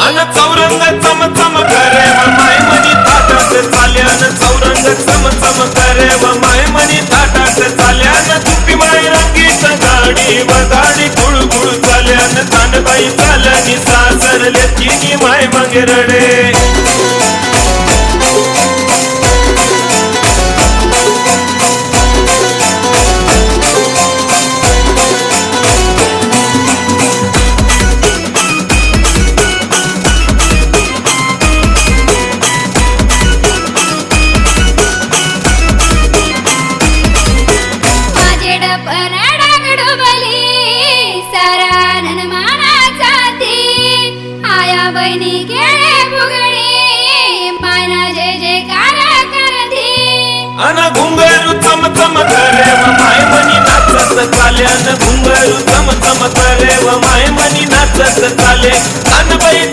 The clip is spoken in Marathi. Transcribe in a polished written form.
अन चौरंग चम चम करे व माय मनी थाटात चाल्यान चौरंग चम चम करे व माय मनी थाटात चाल्यान तुपी माय रंगीत गाडी व गाडी गुळ गुळ चाल्यान तांडबाई चालनी सासरले तिनी माय मग रडे अन घुंगरू चम चम करे व माय मनी नाचत चाल्यान घुंगरू चम चम करे व माय मनी नाचत चाले अन बाई